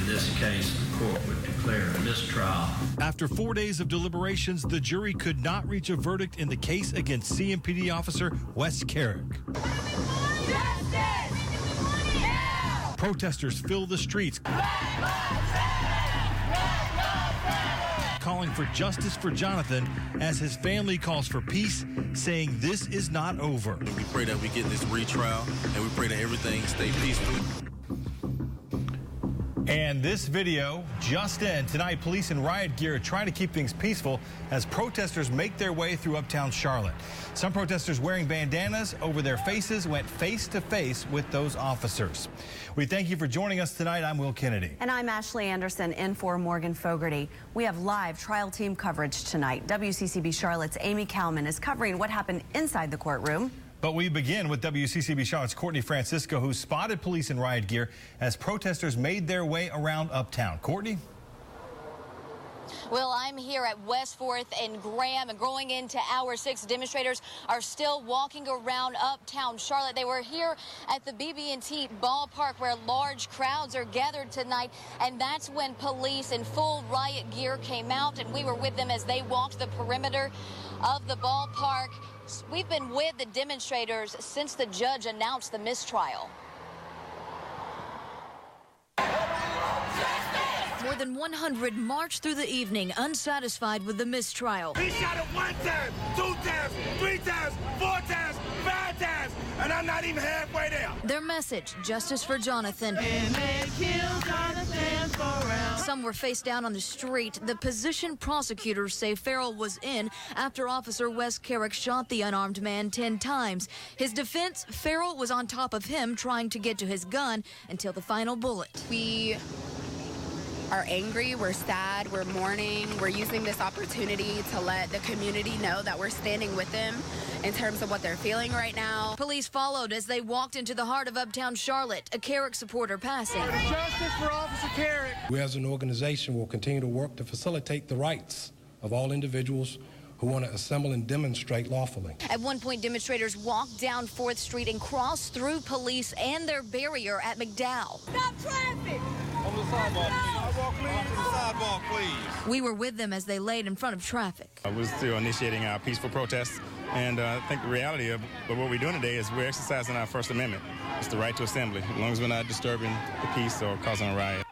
In this case, the court would declare a mistrial. After 4 days of deliberations, the jury could not reach a verdict in the case against CMPD officer Wes Kerrick. Protesters fill the streets, calling for justice for Jonathan as his family calls for peace, saying this is not over. We pray that we get this retrial, and we pray that everything stay peaceful. And this video just in. Tonight, police in riot gear are trying to keep things peaceful as protesters make their way through Uptown Charlotte. Some protesters wearing bandanas over their faces went face to face with those officers. We thank you for joining us tonight. I'm Will Kennedy. And I'm Ashley Anderson in for Morgan Fogarty. We have live trial team coverage tonight. WCCB Charlotte's Amy Kalman is covering what happened inside the courtroom. But we begin with WCCB Charlotte's Courtney Francisco, who spotted police in riot gear as protesters made their way around Uptown. Courtney? Well, I'm here at West 4th and Graham, and going into hour 6, demonstrators are still walking around Uptown Charlotte. They were here at the BB&T ballpark where large crowds are gathered tonight, and that's when police in full riot gear came out, and we were with them as they walked the perimeter of the ballpark. We've been with the demonstrators since the judge announced the mistrial. More than 100 marched through the evening, unsatisfied with the mistrial. He shot it 1 time, 2 times, 3 times, 4 times, 5 times, and I'm not even halfway there. Their message, justice for Jonathan. Some were face down on the street. The position prosecutors say Ferrell was in after Officer Wes Kerrick shot the unarmed man 10 times. His defense, Ferrell was on top of him trying to get to his gun until the final bullet. We are angry, we're sad, we're mourning. We're using this opportunity to let the community know that we're standing with them in terms of what they're feeling right now. Police followed as they walked into the heart of Uptown Charlotte, a Kerrick supporter passing. Justice for Officer Kerrick. We as an organization will continue to work to facilitate the rights of all individuals who want to assemble and demonstrate lawfully. At one point, demonstrators walked down 4th Street and crossed through police and their barrier at McDowell. Stop traffic! On the sidewalk, please. On the sidewalk, please. We were with them as they laid in front of traffic. We're still initiating our peaceful protests, and I think the reality of what we're doing today is we're exercising our First Amendment. It's the right to assembly, as long as we're not disturbing the peace or causing a riot.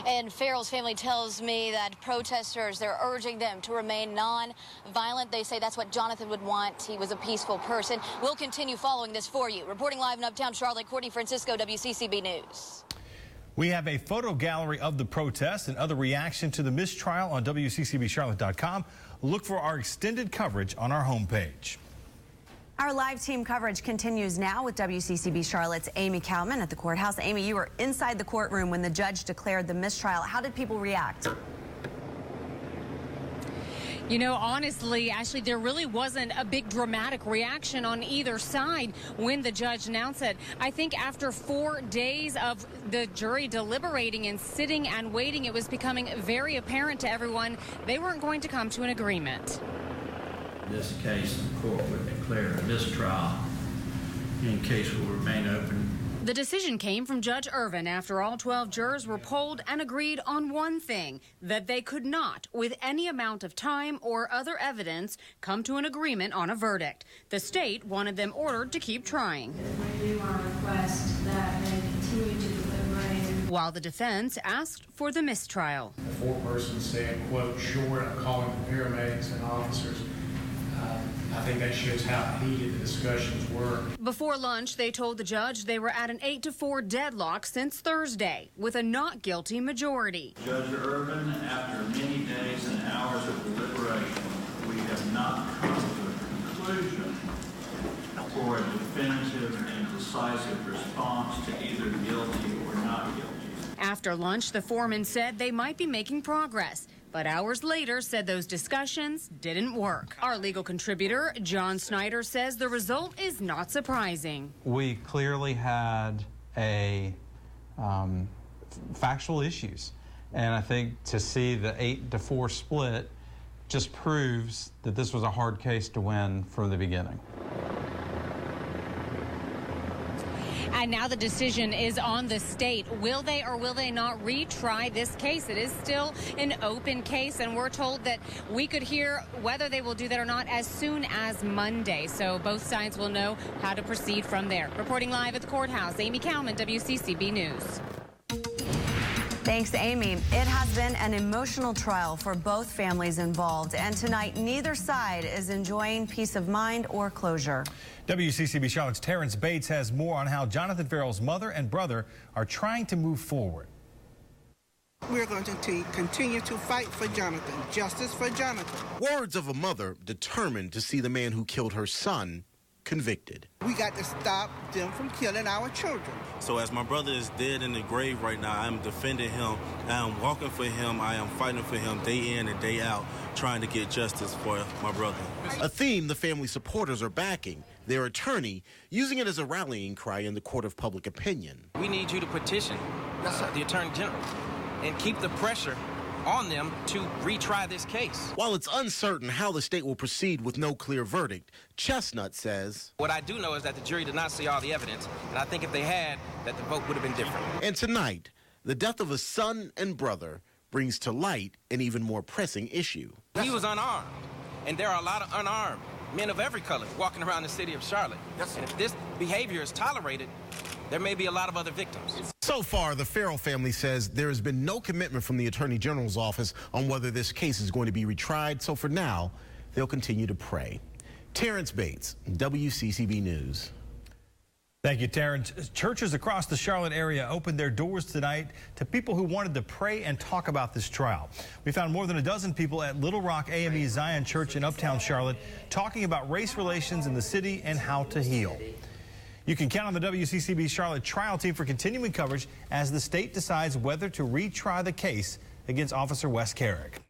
And Ferrell's family tells me that protesters, they're urging them to remain non-violent. They say that's what Jonathan would want. He was a peaceful person. We'll continue following this for you. Reporting live in Uptown Charlotte, Courtney Francisco, WCCB News. We have a photo gallery of the protests and other reaction to the mistrial on WCCBCharlotte.com. Look for our extended coverage on our homepage. Our live team coverage continues now with WCCB Charlotte's Amy Kalman at the courthouse. Amy, you were inside the courtroom when the judge declared the mistrial. How did people react? You know, honestly, Ashley, there really wasn't a big dramatic reaction on either side when the judge announced it. I think after 4 days of the jury deliberating and sitting and waiting, it was becoming very apparent to everyone they weren't going to come to an agreement. In this case, the court would declare a mistrial. In case will remain open. The decision came from Judge Irvin after all 12 jurors were polled and agreed on one thing, that they could not, with any amount of time or other evidence, come to an agreement on a verdict. The state wanted them ordered to keep trying. We do our request that they continue to deliberate. While the defense asked for the mistrial. The foreperson said, quote, short of calling the paramedics and officers. I think that shows how heated the discussions were. Before lunch, they told the judge they were at an 8-4 deadlock since Thursday, with a not guilty majority. Judge Irvin, after many days and hours of deliberation, we have not come to a conclusion for a definitive and decisive response to either guilty or not guilty. After lunch, the foreman said they might be making progress, but hours later said those discussions didn't work. Our legal contributor, John Snyder, says the result is not surprising. We clearly had a factual issues, and I think to see the 8-4 split just proves that this was a hard case to win from the beginning. And now the decision is on the state. Will they or will they not retry this case? It is still an open case, and we're told that we could hear whether they will do that or not as soon as Monday. So both sides will know how to proceed from there. Reporting live at the courthouse, Amy Kalman, WCCB News. Thanks, Amy. It has been an emotional trial for both families involved, and tonight neither side is enjoying peace of mind or closure. WCCB Charlotte's Terrence Bates has more on how Jonathan Ferrell's mother and brother are trying to move forward. We're going to continue to fight for Jonathan, justice for Jonathan. Words of a mother determined to see the man who killed her son convicted. We got to stop them from killing our children. So as my brother is dead in the grave right now, I'm defending him. I am walking for him. I am fighting for him day in and day out, trying to get justice for my brother. A theme the family supporters are backing, their attorney using it as a rallying cry in the court of public opinion. We need you to petition the Attorney General and keep the pressure on them to retry this case. While it's uncertain how the state will proceed with no clear verdict, Chestnut says, what I do know is that the jury did not see all the evidence, and I think if they had, that the vote would have been different. And tonight, the death of a son and brother brings to light an even more pressing issue. He was unarmed, and there are a lot of unarmed men of every color walking around the city of Charlotte. And if this behavior is tolerated, there may be a lot of other victims. So far, the Ferrell family says there has been no commitment from the Attorney General's office on whether this case is going to be retried. So for now, they'll continue to pray. Terrence Bates, WCCB News. Thank you, Terrence. Churches across the Charlotte area opened their doors tonight to people who wanted to pray and talk about this trial. We found more than a dozen people at Little Rock AME Zion Church in Uptown Charlotte talking about race relations in the city and how to heal. You can count on the WCCB Charlotte trial team for continuing coverage as the state decides whether to retry the case against Officer Wes Kerrick.